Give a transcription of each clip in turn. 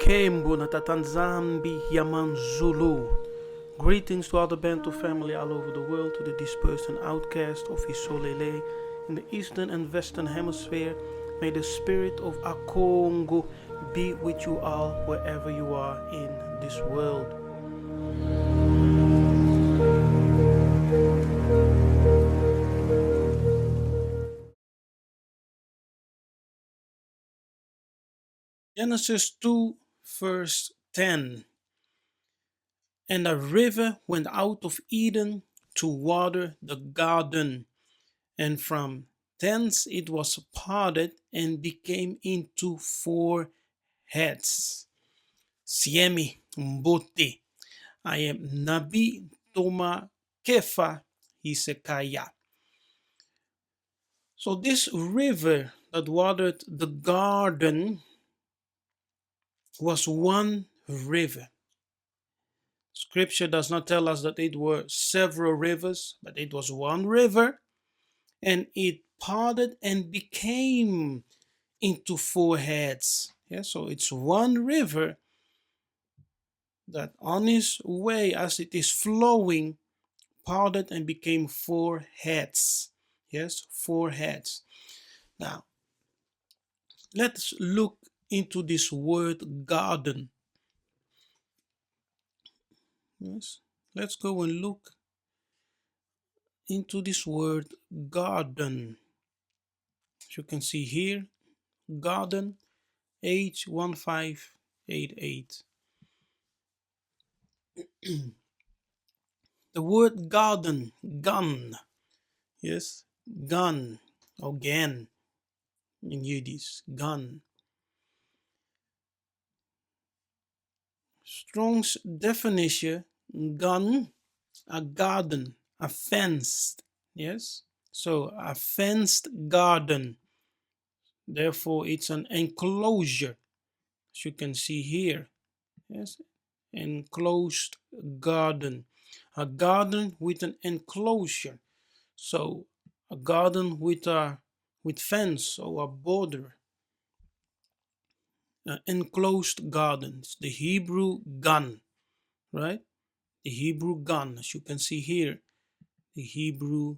Kembo na Tatanzambi Yaman Zulu. Greetings to all the Bantu family all over the world, to the dispersed and outcast of Isolele in the eastern and western hemisphere. May the spirit of our Congo be with you all wherever you are in this world. Genesis 2 verse 10. And a river went out of Eden to water the garden, and from thence it was parted and became into four heads. Siemi Mbote. I am Nabi Toma Kefas Yiseka'yah. So this river that watered the garden was one river. Scripture does not tell us that it were several rivers, but it was one river, and it parted and became into four heads. Yeah, so it's one river that on its way, as it is flowing, parted and became four heads. Yes, four heads. Now, let's look into this word garden. Yes, let's go and look into this word garden. As you can see here, garden H1588. The word garden, gun, yes, gun or gan in Yiddish, gun. Strong's definition, gun, a garden, a fenced, yes, so a fenced garden. Therefore, it's an enclosure, as you can see here, yes, enclosed garden, a garden with an enclosure. So a garden with fence or a border, enclosed gardens. The Hebrew gun, right? The Hebrew gun, as you can see here, the Hebrew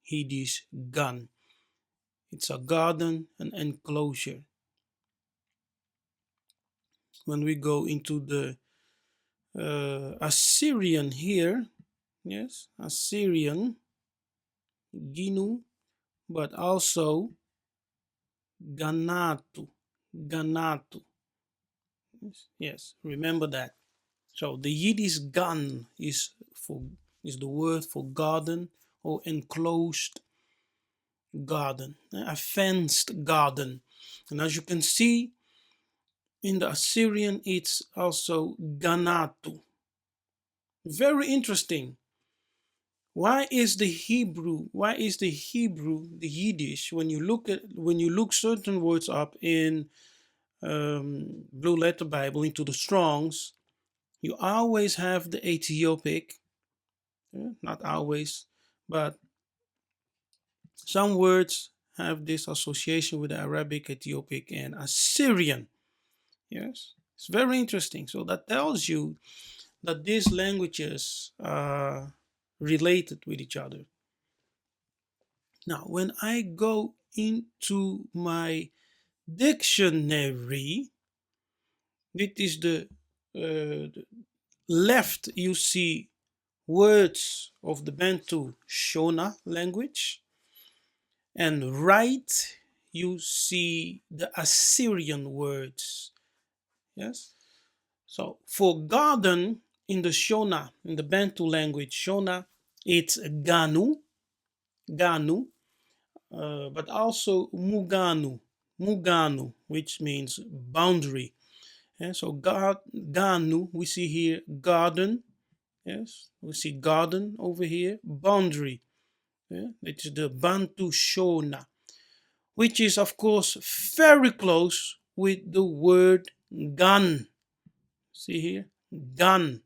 Yiddish gun. It's a garden, an enclosure. When we go into the Assyrian here, yes, Assyrian, Ginu, but also Ganatu, Ganatu. Yes, remember that. So the Yiddish gan is the word for garden or enclosed garden, a fenced garden. And as you can see in the Assyrian, it's also ganatu. Very interesting. Why is the Hebrew, the Yiddish, when you look certain words up in Blue Letter Bible into the Strongs, you always have the Ethiopic, not always, but some words have this association with the Arabic, Ethiopic, and Assyrian. Yes, it's very interesting. So that tells you that these languages are related with each other. Now, when I go into my dictionary, this is the left, you see words of the Bantu Shona language, and right you see the Assyrian words. Yes, so for garden in the Shona, in the Bantu language Shona, it's Ganu, Ganu, but also Muganu, Muganu, which means boundary. Yeah, so Ganu, we see here garden. Yes, we see garden over here, boundary. Yeah, it is the Bantu Shona, which is of course very close with the word gun. See here, gun.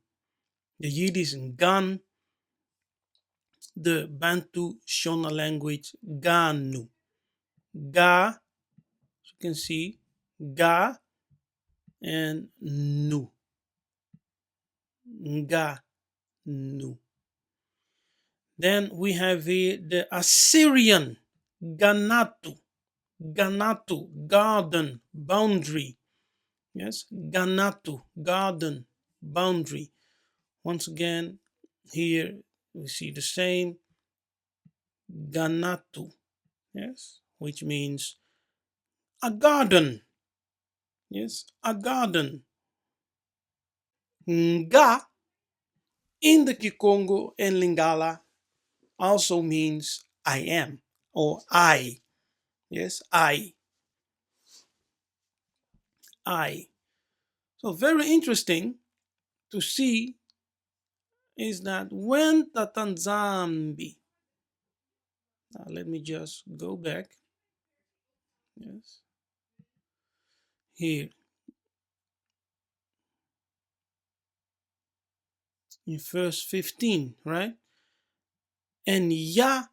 The Yiddish gun, the Bantu Shona language Ganu. Ga, as you can see, Ga and Nu. Nga, Nu. Then we have here the Assyrian Ganatu. Ganatu, garden, boundary. Yes, Ganatu, garden, boundary. Once again, here we see the same Ganatu. Yes, which means a garden. Yes, a garden. Nga in the Kikongo and Lingala also means I am or I. Yes, I. So very interesting to see is that when Tatanzambi, now let me just go back. Yes, here in verse 15, right? And Yah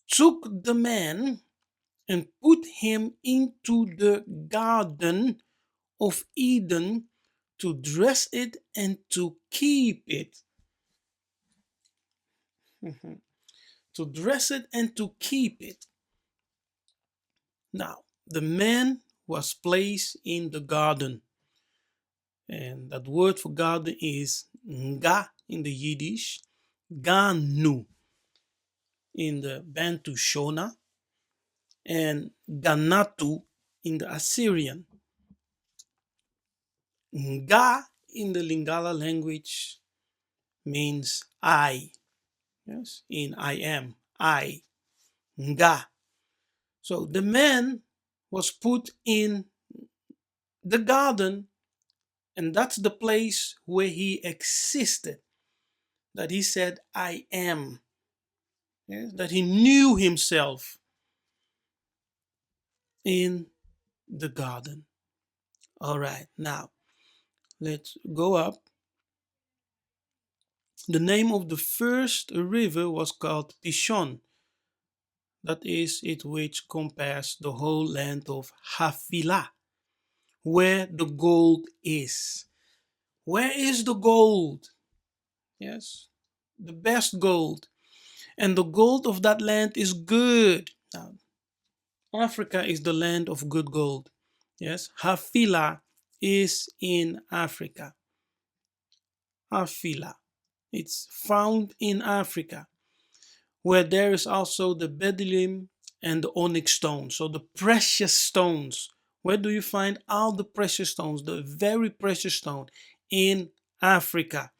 took the man and put him into the garden of Eden to dress it and to keep it. To dress it and to keep it. Now, the man was placed in the garden. And that word for garden is nga in the Yiddish, ganu in the Bantu Shona, and ganatu in the Assyrian. Nga in the Lingala language means I. Yes, in I am, I. Nga. So the man was put in the garden, and that's the place where he existed. That he said, I am. Yes, that he knew himself in the garden. All right, now let's go up. The name of the first river was called Pishon. That is it which compassed the whole land of Havilah, where the gold is. Where is the gold? Yes, the best gold. And the gold of that land is good. Now, Africa is the land of good gold. Yes, Havilah is in Africa. Havilah. It's found in Africa, where there is also the bdellium and the onyx stone. So the precious stones. Where do you find all the precious stones? The very precious stone in Africa.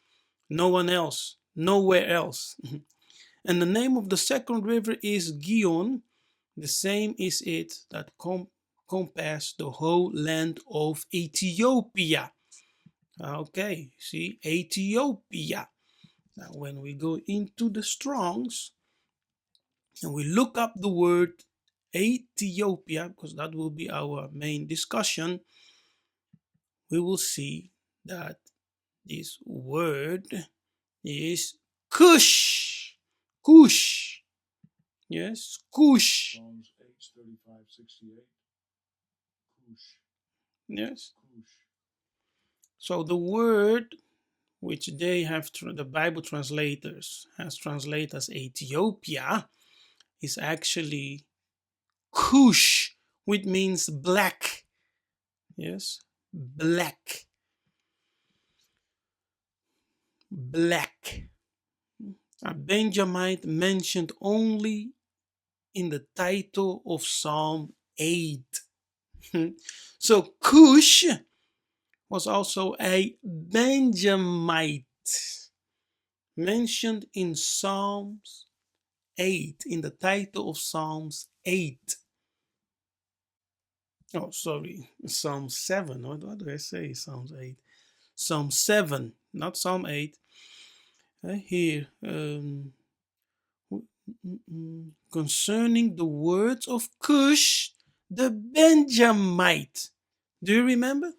No one else. Nowhere else. And the name of the second river is Gihon. The same is it that compassed the whole land of Ethiopia. Okay, see, Ethiopia. Now, when we go into the Strongs and we look up the word Ethiopia, because that will be our main discussion, we will see that this word is Kush. Kush. Yes, Kush. Psalms 8:35-68. Kush. Yes. Kush. So the word which they have, the Bible translators has translated as Ethiopia, is actually Kush, which means black. Yes, black. Black. A Benjamite mentioned only in the title of Psalm 8. So Kush was also a Benjamite mentioned in Psalms 8, in the title of Psalms 8. Oh, sorry, Psalm 7. What do I say? Psalms 8. Psalm 7, not Psalm 8. Here, concerning the words of Kush, the Benjamite. Do you remember?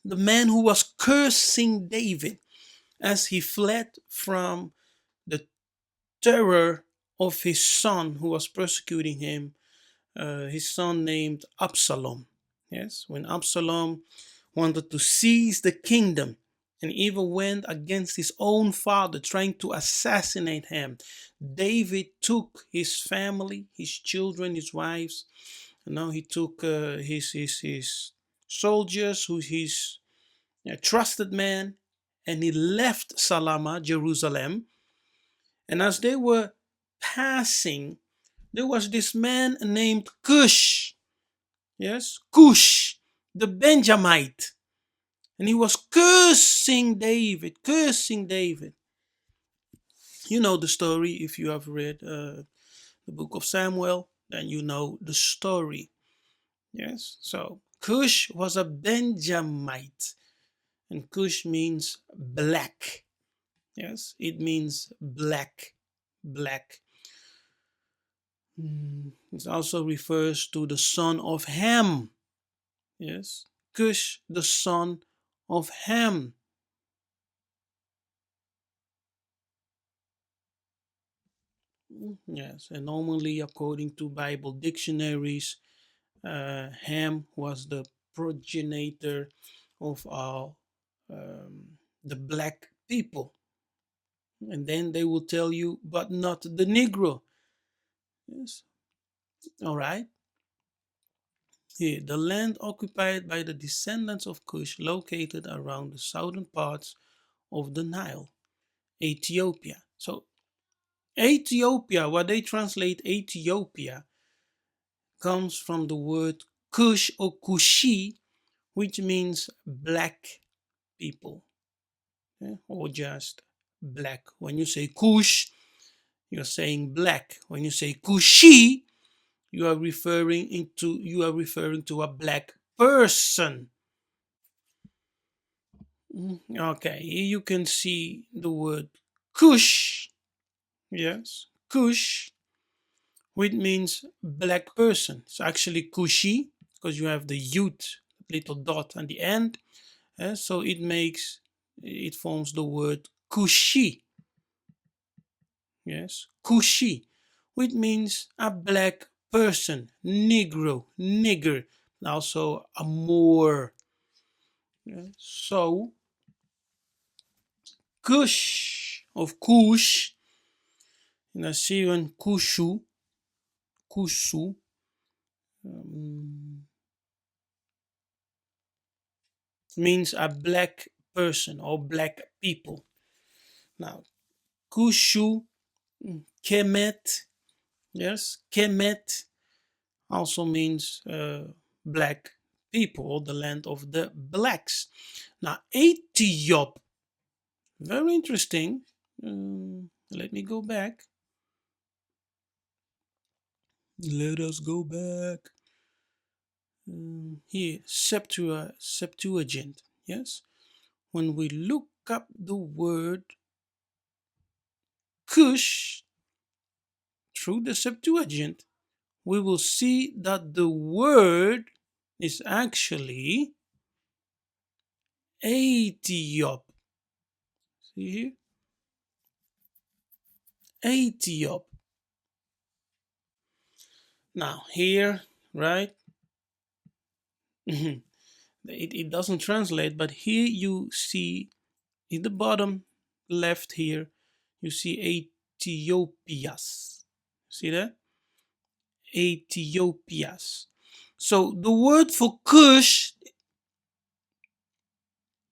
The man who was cursing David as he fled from the terror of his son who was persecuting him, his son named Absalom. Yes, when Absalom wanted to seize the kingdom and even went against his own father, trying to assassinate him, David took his family, his children, his wives. And now he took his soldiers, who his trusted man, and he left Salama, Jerusalem. And as they were passing, there was this man named Kush. Yes, Kush, the Benjamite. And he was cursing David, cursing David. You know the story if you have read the book of Samuel, then you know the story. Yes, so Kush was a Benjamite, and Kush means black. Yes, it means black, black. It also refers to the son of Ham. Yes, Kush, the son of Ham. Yes, and normally, according to Bible dictionaries, Ham was the progenitor of all the black people. And then they will tell you, but not the Negro. Yes, all right. Here, the land occupied by the descendants of Kush, located around the southern parts of the Nile, Ethiopia. So, Ethiopia, what they translate Ethiopia, comes from the word Kush or Kushi, which means black people, or just black. When you say Kush, you're saying black. When you say Kushi, you are referring to a black person. Okay, here you can see the word Kush. Yes, Kush, which means black person. It's actually Kushi because you have the youth little dot at the end. So it forms the word Kushi. Yes, Kushi, which means a black person, Negro, nigger, also a Moor. Yeah. So Kush of Kush in Assyrian Kushu, um, means a black person or black people. Now Kushu, Kemet, yes, Kemet also means black people, or the land of the blacks. Now, Ethiop, very interesting. Let me go back. Let us go back. Here, Septuagint. Yes, when we look up the word Kush through the Septuagint, we will see that the word is actually Ethiop. See here? Ethiop. Now, here, right? it doesn't translate, but here you see in the bottom left here, you see Ethiopias. See that? Ethiopias. So the word for Kush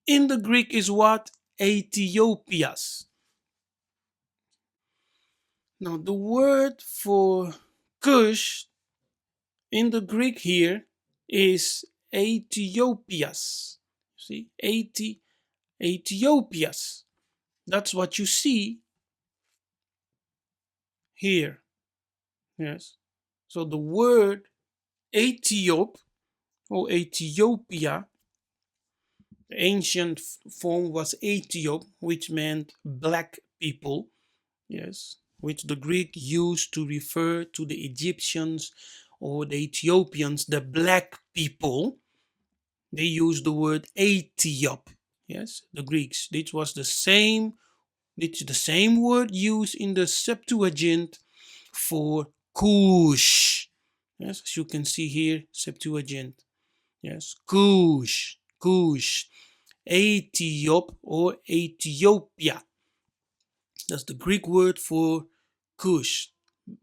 in the Greek is what? Ethiopias. Now the word for Kush in the Greek here is Ethiopias. See? Ethiopias. That's what you see here. Yes. So the word Ethiop or Ethiopia, the ancient form was Ethiop, which meant black people. Yes. Which the Greek used to refer to the Egyptians or the Ethiopians, the black people. They used the word Ethiop. Yes, the Greeks. It's the same word used in the Septuagint for Kush. Yes, as you can see here, Septuagint. Yes, Kush, Kush, Ethiop or Ethiopia. That's the Greek word for Kush,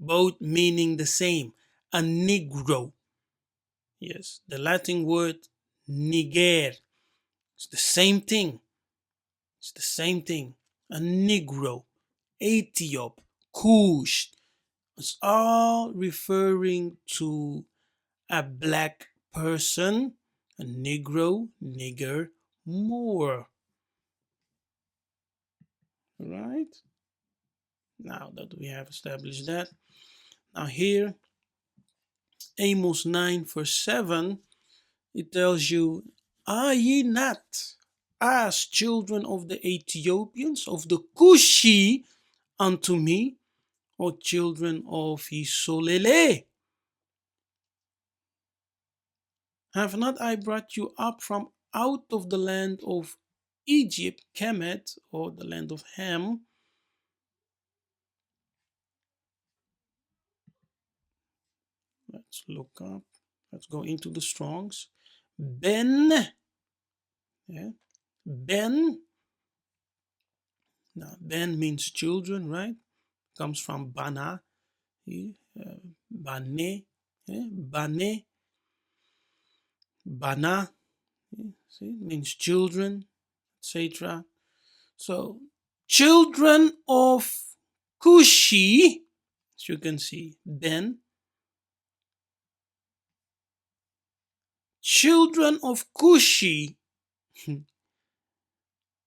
both meaning the same, a Negro. Yes, the Latin word Niger. It's the same thing. It's the same thing. A Negro, Ethiop, Kush. It's all referring to a black person, a Negro, nigger, Moor. Right? Now that we have established that, now here, Amos 9 verse 7, it tells you, are ye not as children of the Ethiopians, of the Kushi unto me, or children of Isolele? Have not I brought you up from out of the land of Egypt, Kemet, or the land of Ham? Let's look up. Let's go into the Strongs. Ben, yeah, Ben. Now, Ben means children, right? Comes from Bana, yeah, Bane, yeah, Bane, Bana. Yeah, see, it means children, etc. So, children of Kushi, as you can see, Ben, children of Kushi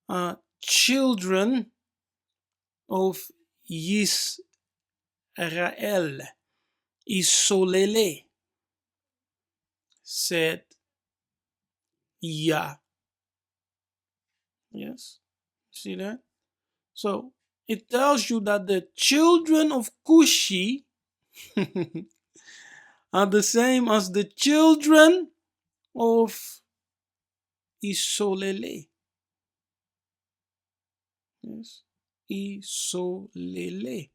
are children of Yisrael, Isolele, said Yah. Yes, see that? So it tells you that the children of Kushi are the same as the children of Isolele. Yes, Isolele.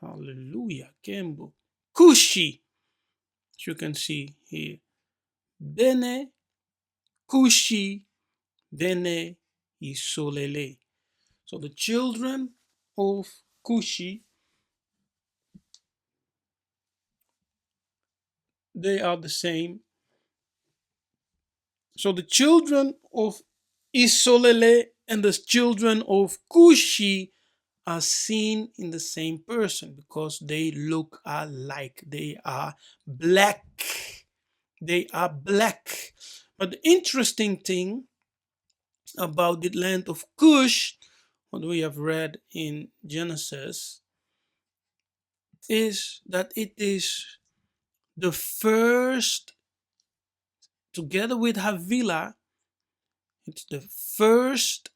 Hallelujah. Kembo. Kushi. As you can see here. Bene Kushi. Bene Isolele. So the children of Kushi, they are the same. So the children of Isolele and the children of Kushi are seen in the same person because they look alike. They are black. They are black. But the interesting thing about the land of Kush, what we have read in Genesis, is that it is the first, together with Havilah, it's the first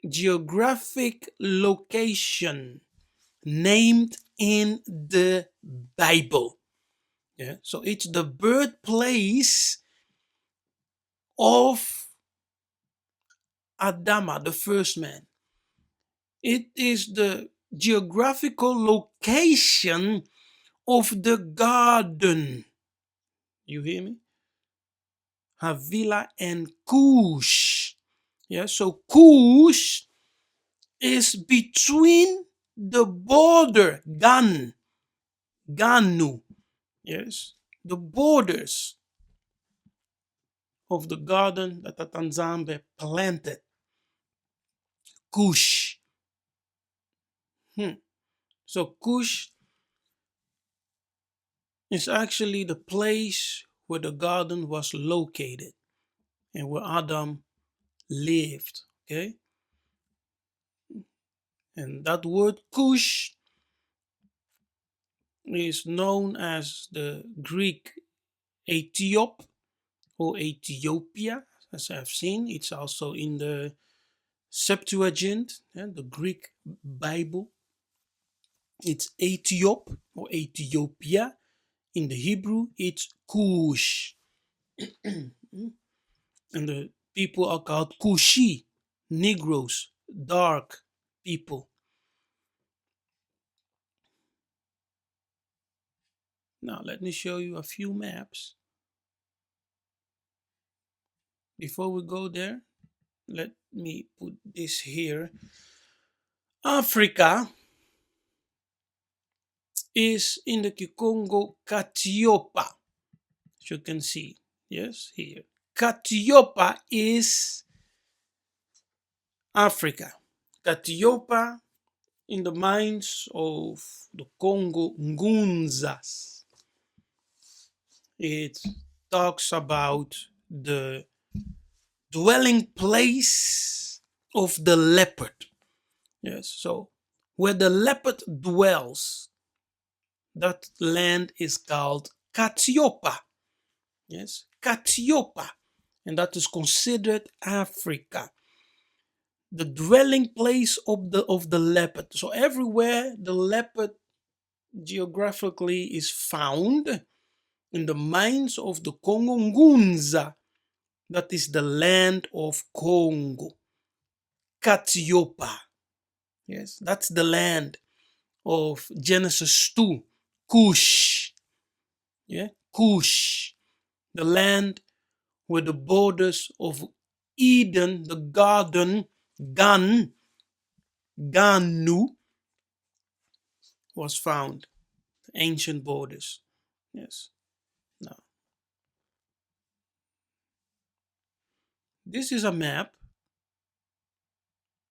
geographic location named in the Bible. Yeah, so it's the birthplace of Adama, the first man. It is the geographical location of the garden. You hear me? Havilah and Kush. Yeah, so Kush is between the border, Ganu, yes, the borders of the garden that Tanzambe planted, Kush. So Kush is actually the place where the garden was located and where Adam lived. Okay, and that word Kush is known as the Greek Ethiop or Ethiopia, as I've seen. It's also in the Septuagint, the Greek Bible. It's Ethiop or Ethiopia. In the Hebrew, it's Kush. And the people are called Kushi, Negroes, dark people. Now, let me show you a few maps. Before we go there, let me put this here. Africa is in the Congo Katiopa, as you can see. Yes, here. Katiopa is Africa. Katiopa in the mines of the Congo Ngunzas. It talks about the dwelling place of the leopard. Yes, so where the leopard dwells, that land is called Katiopa. Yes, Katiopa, and that is considered Africa, the dwelling place of the leopard. So everywhere the leopard geographically is found in the mines of the Congo Ngunza, that is the land of Congo. Katiopa. Yes, that's the land of Genesis 2. Kush. Yeah, Kush. The land where the borders of Eden, the garden, Ganu, was found. Ancient borders. Yes. Now, this is a map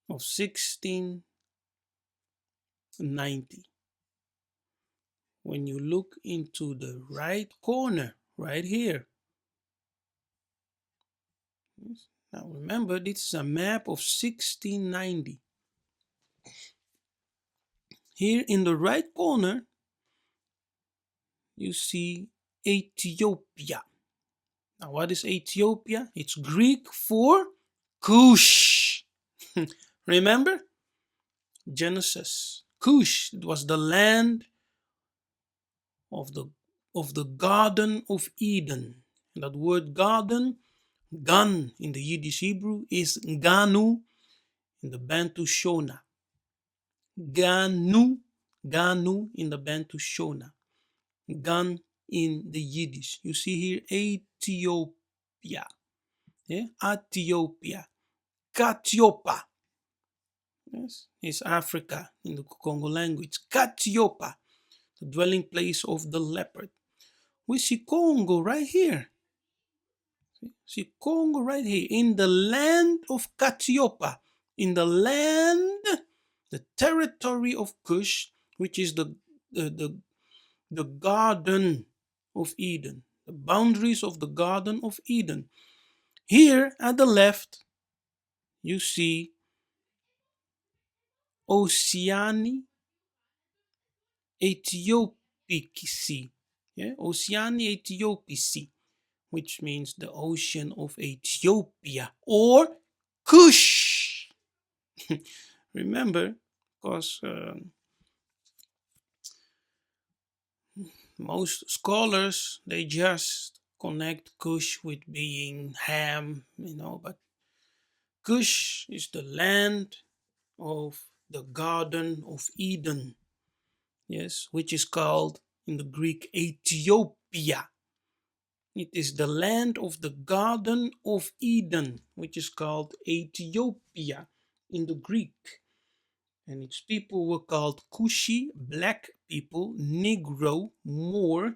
of 1690. When you look into the right corner, right here. Yes. Now remember, this is a map of 1690. Here in the right corner, you see Ethiopia. Now, what is Ethiopia? It's Greek for Kush. Remember? Genesis. Kush, it was the land of the Garden of Eden. And that word garden, Gan in the Yiddish Hebrew, is Ganu in the Bantu Shona. Ganu, Ganu in the Bantu Shona. Gan in the Yiddish. You see here Ethiopia. Yeah? Ethiopia. Katiopa. Yes, is Africa in the Congo language. Katiopa, the dwelling place of the leopard. We see Congo right here. See Congo right here in the land of Katiopa, in the land, the territory of Kush, which is the Garden of Eden, the boundaries of the Garden of Eden. Here at the left, you see Oceani Ethiopici. Yeah? Oceani Ethiopici, which means the ocean of Ethiopia or Kush. Remember, because most scholars they just connect Kush with being Ham, but Kush is the land of the Garden of Eden, yes, which is called in the Greek Ethiopia. It is the land of the Garden of Eden, which is called Ethiopia in the Greek. And its people were called Kushi, black people, Negro, Moor,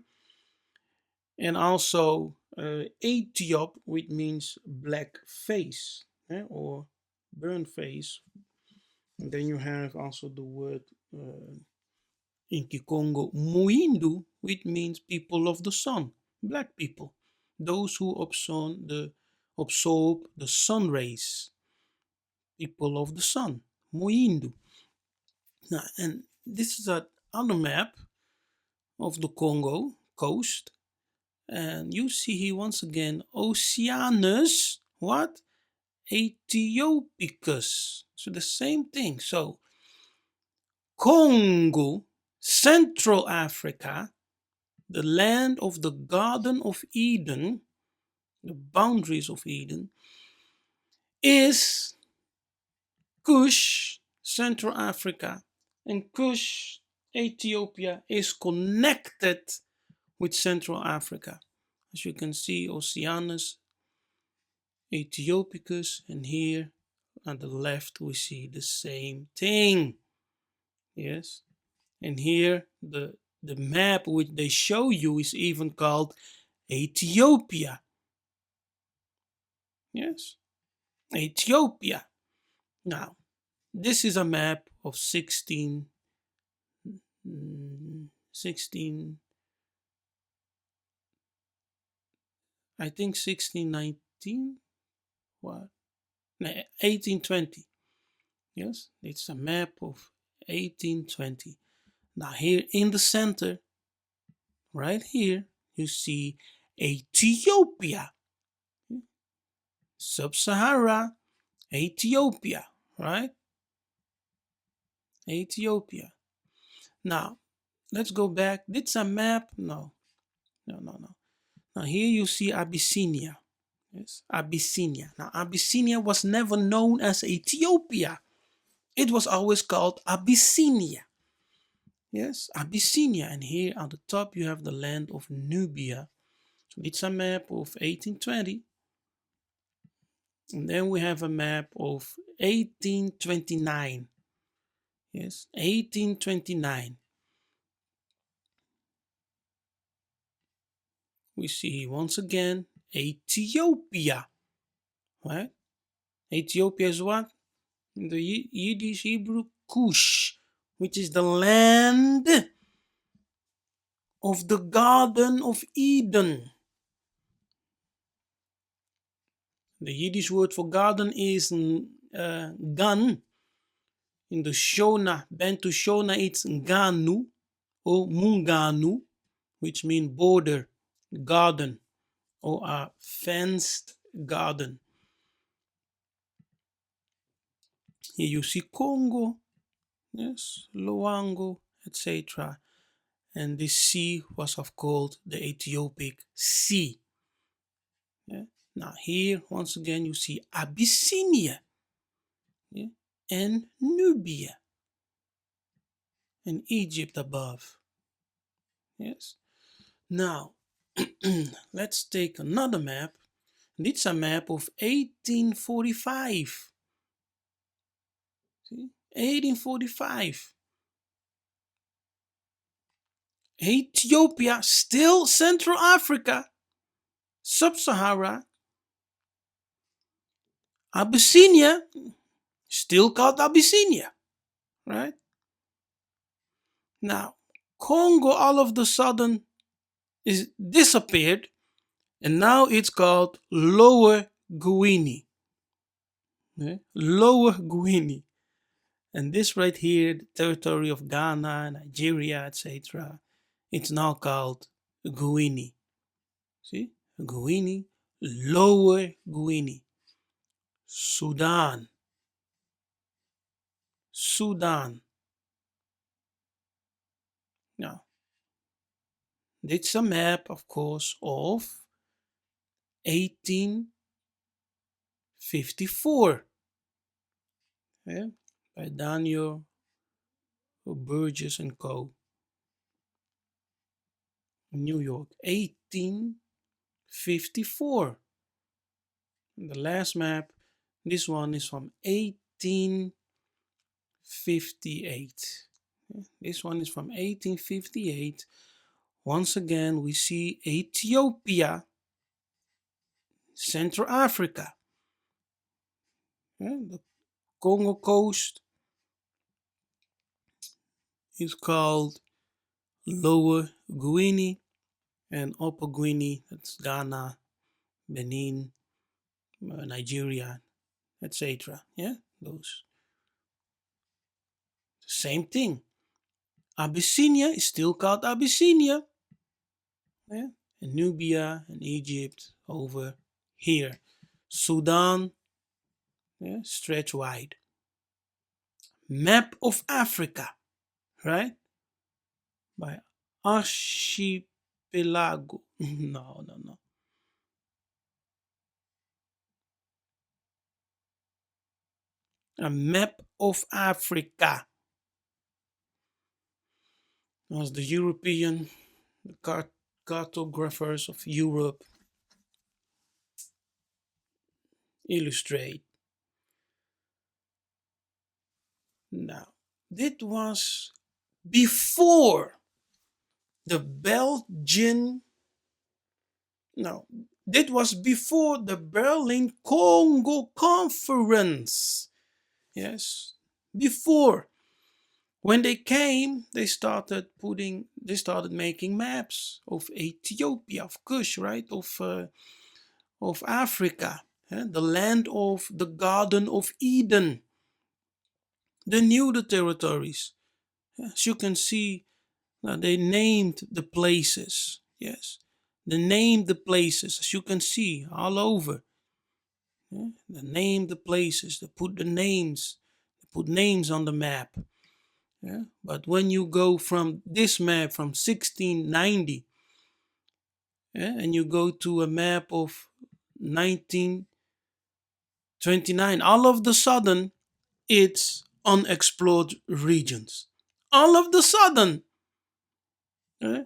and also Ethiop, which means black face, or burnt face. And then you have also the word in Kikongo, Muindu, which means people of the sun, black people, those who absorb the sun rays, people of the sun, Muindu. Now, and this is another map of the Congo coast, and you see here once again Oceanus, what? Ethiopicus. So the same thing. So Congo, Central Africa, the land of the Garden of Eden, the boundaries of Eden, is Kush, Central Africa, and Kush, Ethiopia, is connected with Central Africa. As you can see, Oceanus, Ethiopicus, and here on the left we see the same thing. Yes, and here the map which they show you is even called Ethiopia. Yes, Ethiopia. Now, this is a map of 16, I think 1619, what? No, 1820. Yes, it's a map of 1820. Now here in the center, right here, you see Ethiopia, Sub-Sahara, Ethiopia, right? Ethiopia. Now, let's go back. It's a map. No. Now here you see Abyssinia. Yes, Abyssinia. Now Abyssinia was never known as Ethiopia. It was always called Abyssinia. Yes, Abyssinia. And here on the top you have the land of Nubia. So it's a map of 1820. And then we have a map of 1829. Yes, 1829. We see once again Ethiopia. Right? Ethiopia is what? In the Yiddish Hebrew, Kush, which is the land of the Garden of Eden. The Yiddish word for garden is gan. In the Shona, Bantu Shona, it's Nganu or Munganu, which means border, garden, or a fenced garden. Here you see Congo, yes, Luango, etc. And this sea was of course the Ethiopic Sea. Yeah? Now here once again you see Abyssinia, yeah? And Nubia and Egypt above. Yes. Now let's take another map. And it's a map of 1845. See? 1845. Ethiopia, still Central Africa, Sub-Sahara. Abyssinia, still called Abyssinia, right? Now, Congo all of the sudden is disappeared, and now it's called Lower Guinea. Okay? Lower Guinea. And this right here, the territory of Ghana, Nigeria, etc., it's now called Guinea. See? Guinea, Lower Guinea. Sudan. Sudan. Now, it's a map, of course, of 1854. Yeah? By Daniel Burgess and Co. in New York. 1854. And the last map, this one is from 1858. Yeah? This one is from 1858. Once again, we see Ethiopia, Central Africa. Yeah? The Congo coast is called Lower Guinea, and Upper Guinea, that's Ghana, Benin, Nigeria, etc. Yeah, those. Same thing. Abyssinia is still called Abyssinia. Yeah, and Nubia and Egypt over here. Sudan, yeah, stretch wide. Map of Africa, right? By archipelago. No. A map of Africa. Was the European cartographers of Europe illustrate. Now, this was before the Belgian, no, that was before the Berlin Congo Conference. Yes, before. When they came, they started making maps of Ethiopia, of Kush, right, of Africa, the land of the Garden of Eden. They knew the territories. As you can see, they named the places. Yes, they named the places, as you can see, all over. Yeah? They named the places. They put the names. They put names on the map. Yeah? But when you go from this map from 1690, yeah, and you go to a map of 1929, all of the sudden it's unexplored regions. All of the sudden. Yeah?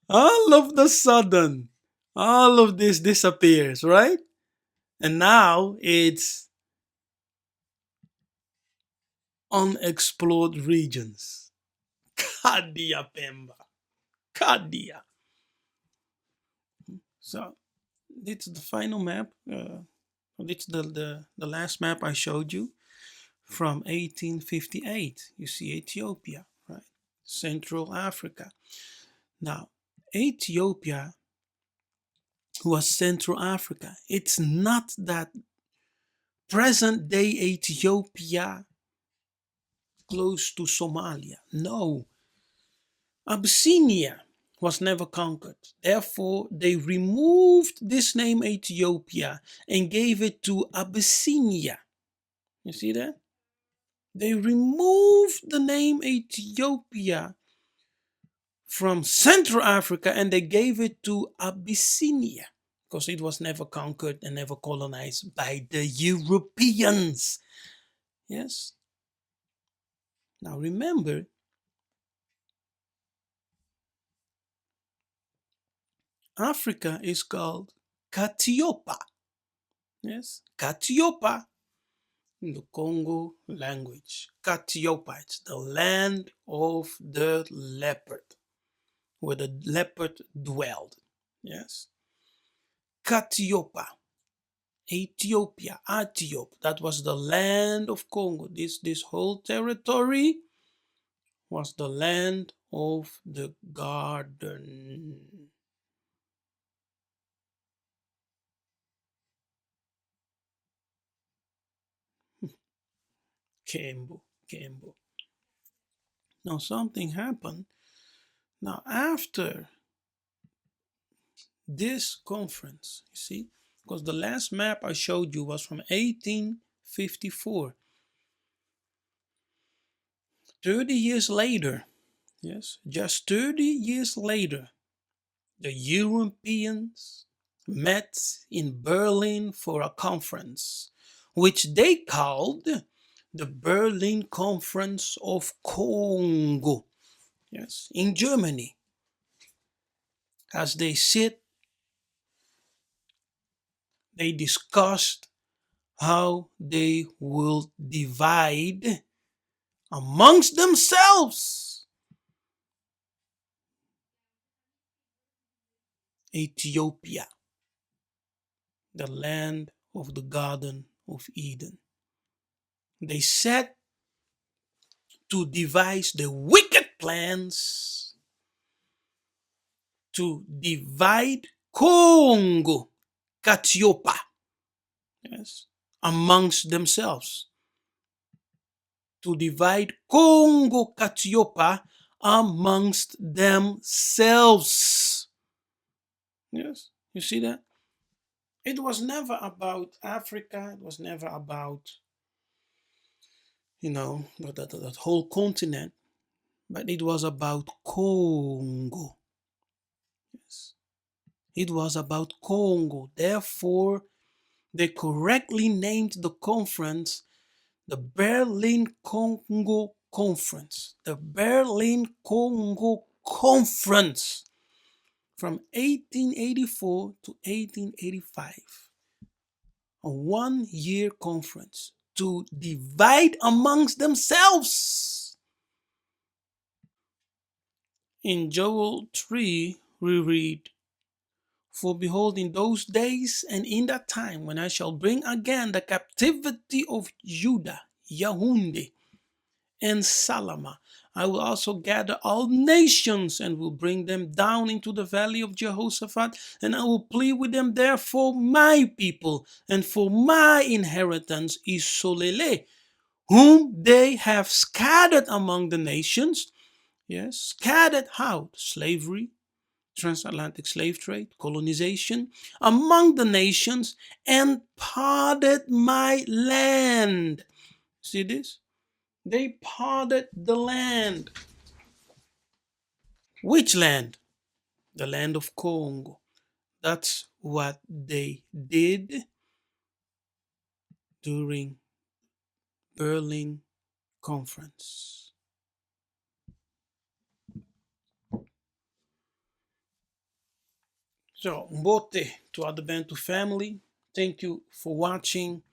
All of the sudden, all of this disappears, right? And now it's unexplored regions. Kadia Pemba. Kadia. So, this is the final map. This is the last map I showed you from 1858. You see Ethiopia, right? Central Africa. Now, Ethiopia was Central Africa. It's not that present day Ethiopia close to Somalia. No. Abyssinia was never conquered. Therefore, they removed this name Ethiopia and gave it to Abyssinia. You see that? They removed the name Ethiopia from Central Africa and they gave it to Abyssinia because it was never conquered and never colonized by the Europeans. Yes? Now remember, Africa is called Katiopa. Yes? Katiopa in the Congo language. Katiopa, it's the land of the leopard, where the leopard dwelled. Yes? Katiopa, Ethiopia, Atiop, that was the land of Congo. This whole territory was the land of the garden. Kembo, Kembo. Now something happened. Now after this conference, you see, because the last map I showed you was from 1854. 30 years later, yes, just 30 years later, the Europeans met in Berlin for a conference, which they called the Berlin Conference of Congo, yes, in Germany. As they sit, they discussed how they will divide amongst themselves Ethiopia, the land of the Garden of Eden. They set to devise the wicked plans to divide Congo, Katiopa, yes, amongst themselves. To divide Congo, Katiopa amongst themselves. Yes, you see that? It was never about Africa. It was never about, that whole continent. But it was about Congo. Yes. It was about Congo. Therefore, they correctly named the conference the Berlin Congo Conference. The Berlin Congo conference from 1884 to 1885. A 1-year conference to divide amongst themselves. In Joel 3, we read, "For behold, in those days and in that time, when I shall bring again the captivity of Judah, Yahunde, and Salama, I will also gather all nations and will bring them down into the valley of Jehoshaphat, and I will plead with them there for my people and for my inheritance Isolele, whom they have scattered among the nations." Yes, scattered how? Slavery, transatlantic slave trade, colonization, among the nations, and parted my land. See this? They parted the land. Which land? The land of Congo. That's what they did during Berlin Conference. So, Mbote to our Bantu family, thank you for watching.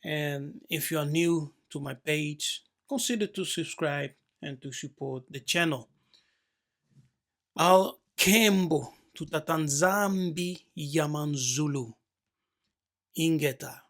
And if you are new to my page, consider to subscribe and to support the channel. Al Kembo to Tatanzambi Yamanzulu Ingeta.